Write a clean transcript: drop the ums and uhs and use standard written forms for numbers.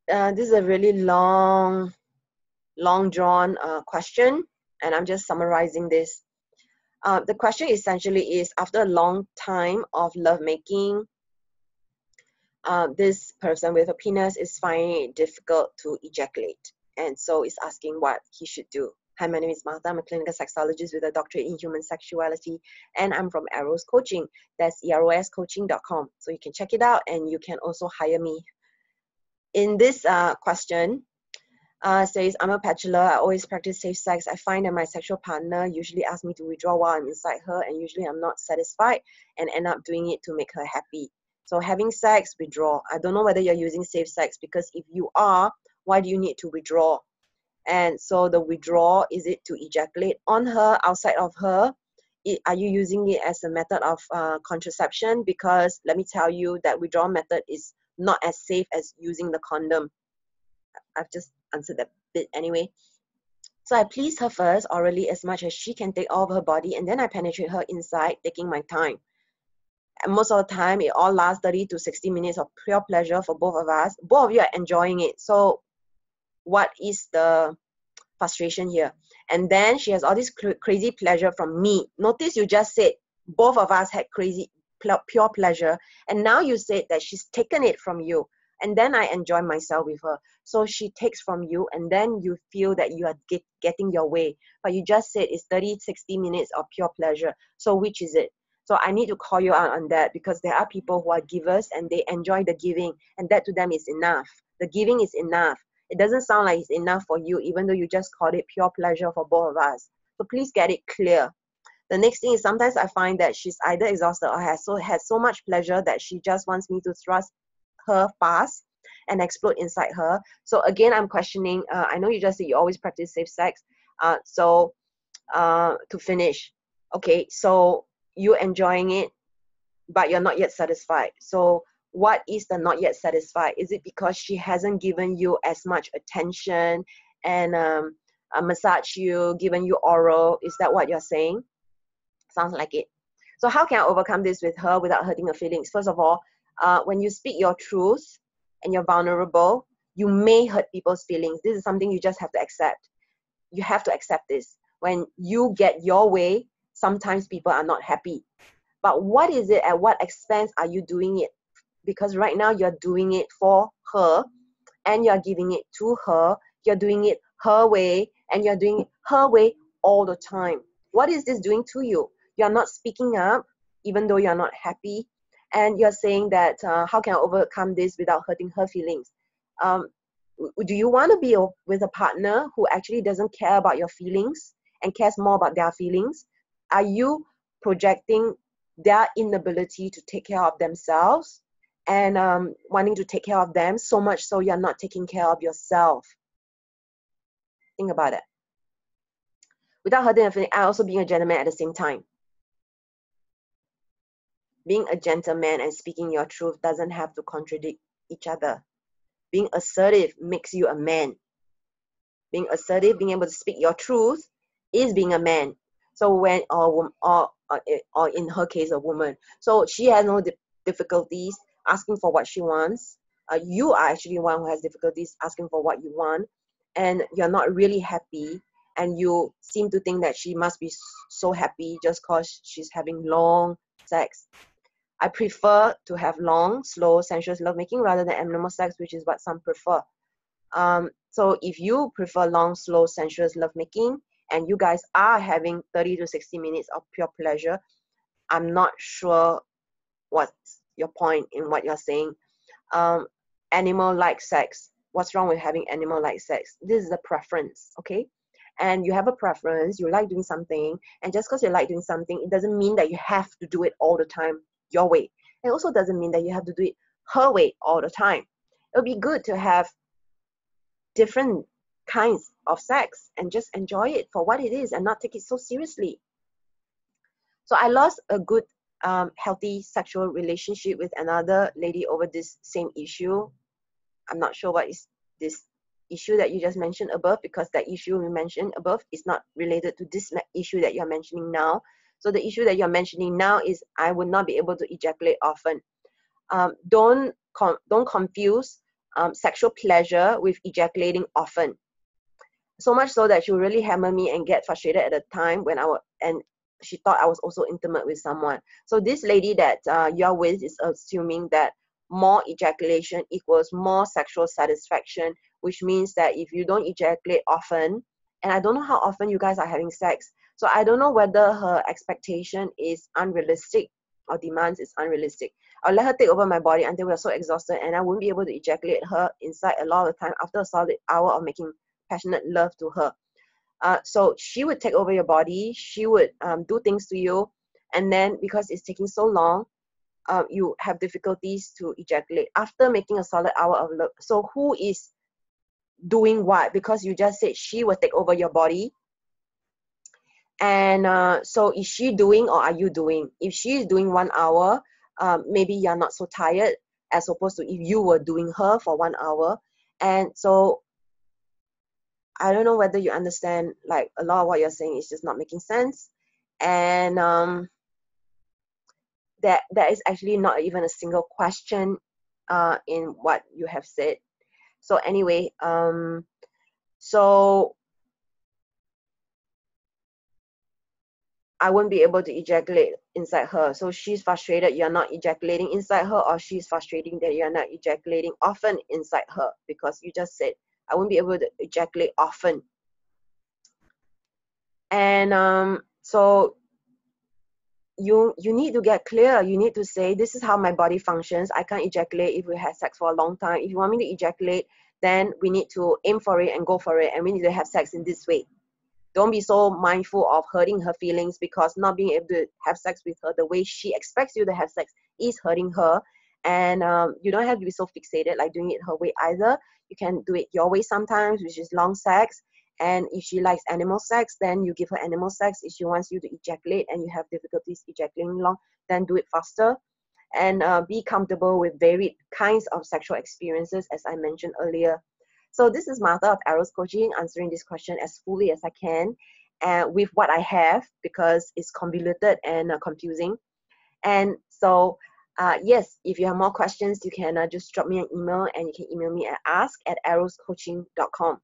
This is a really long drawn question, and I'm just summarizing this. The question essentially is, after a long time of lovemaking, this person with a penis is finding it difficult to ejaculate, and so is asking what he should do. Hi, my name is Martha. I'm a clinical sexologist with a doctorate in human sexuality, and I'm from Eros Coaching. That's eroscoaching.com. So you can check it out, and you can also hire me. In this question, says, I'm a bachelor. I always practice safe sex. I find that my sexual partner usually asks me to withdraw while I'm inside her, and usually I'm not satisfied and end up doing it to make her happy. So having sex, withdraw. I don't know whether you're using safe sex, because if you are, why do you need to withdraw? And so the withdraw, is it to ejaculate on her, outside of her? Are you using it as a method of contraception? Because let me tell you that withdrawal method is not as safe as using the condom. I've just answered that bit anyway. So I please her first orally as much as she can take all of her body, and then I penetrate her inside, taking my time. And most of the time, it all lasts 30 to 60 minutes of pure pleasure for both of us. Both of you are enjoying it. So what is the frustration here? And then she has all this crazy pleasure from me. Notice you just said both of us had crazy pure pleasure, and now you said that she's taken it from you, and then I enjoy myself with her. So she takes from you, and then you feel that you are getting your way, but you just said it's 30-60 minutes of pure pleasure. So which is it? So I need to call you out on that, because there are people who are givers and they enjoy the giving, and that to them is enough. The giving is enough. It doesn't sound like it's enough for you, even though you just called it pure pleasure for both of us. So please get it clear. The next thing is, sometimes I find that she's either exhausted or has so much pleasure that she just wants me to thrust her fast and explode inside her. So again, I'm questioning, I know you just said you always practice safe sex. To finish, okay, so you're enjoying it, but you're not yet satisfied. So what is the not yet satisfied? Is it because she hasn't given you as much attention and massage you, given you oral? Is that what you're saying? Sounds like it. So how can I overcome this with her without hurting her feelings? First of all, when you speak your truth and you're vulnerable, you may hurt people's feelings. This is something you just have to accept. You have to accept this. When you get your way, sometimes people are not happy. But what is it, at what expense are you doing it? Because right now you're doing it for her, and you're giving it to her. You're doing it her way, and you're doing it her way all the time. What is this doing to you? You're not speaking up, even though you're not happy. And you're saying that, how can I overcome this without hurting her feelings? Do you want to be with a partner who actually doesn't care about your feelings and cares more about their feelings? Are you projecting their inability to take care of themselves and wanting to take care of them so much so you're not taking care of yourself? Think about it. Without hurting your feelings, and also being a gentleman at the same time. Being a gentleman and speaking your truth doesn't have to contradict each other. Being assertive makes you a man. Being assertive, being able to speak your truth, is being a man. So when, or in her case, a woman. So she has no difficulties asking for what she wants. You are actually one who has difficulties asking for what you want, and you're not really happy, and you seem to think that she must be so happy just because she's having long sex. I prefer to have long, slow, sensuous lovemaking rather than abnormal sex, which is what some prefer. So if you prefer long, slow, sensuous lovemaking, and you guys are having 30 to 60 minutes of pure pleasure, I'm not sure what's your point in what you're saying. Animal-like sex. What's wrong with having animal-like sex? This is a preference, okay? And you have a preference, you like doing something, and just because you like doing something, it doesn't mean that you have to do it all the time your way. It also doesn't mean that you have to do it her way all the time. It would be good to have different kinds of sex and just enjoy it for what it is and not take it so seriously. So I lost a good, healthy sexual relationship with another lady over this same issue. I'm not sure what is this issue that you just mentioned above, because that issue we mentioned above is not related to this issue that you're mentioning now. So the issue that you're mentioning now is I would not be able to ejaculate often. Don't confuse sexual pleasure with ejaculating often. So much so that she would really hammer me and get frustrated at the time when and she thought I was also intimate with someone. So this lady that you're with is assuming that more ejaculation equals more sexual satisfaction, which means that if you don't ejaculate often, and I don't know how often you guys are having sex, so I don't know whether her expectation is unrealistic or demands is unrealistic. I'll let her take over my body until we're so exhausted and I won't be able to ejaculate her inside a lot of the time after a solid hour of making passionate love to her. So she would take over your body, she would do things to you, and then because it's taking so long, you have difficulties to ejaculate after making a solid hour of love. So who is doing what? Because you just said she will take over your body. And so is she doing or are you doing? If she is doing 1 hour, maybe you're not so tired as opposed to if you were doing her for 1 hour. And so I don't know whether you understand, like a lot of what you're saying is just not making sense. And there is actually not even a single question in what you have said. So anyway, so I won't be able to ejaculate inside her. So she's frustrated you're not ejaculating inside her, or she's frustrating that you're not ejaculating often inside her, because you just said I won't be able to ejaculate often. And so you need to get clear. You need to say, this is how my body functions. I can't ejaculate if we had sex for a long time. If you want me to ejaculate, then we need to aim for it and go for it, and we need to have sex in this way. Don't be so mindful of hurting her feelings, because not being able to have sex with her the way she expects you to have sex is hurting her. And you don't have to be so fixated like doing it her way either. You can do it your way sometimes, which is long sex. And if she likes animal sex, then you give her animal sex. If she wants you to ejaculate and you have difficulties ejaculating long, then do it faster. And be comfortable with varied kinds of sexual experiences, as I mentioned earlier. So this is Martha of Eros Coaching, answering this question as fully as I can with what I have, because it's convoluted and confusing. And so, yes, if you have more questions, you can just drop me an email, and you can email me at ask@eroscoaching.com.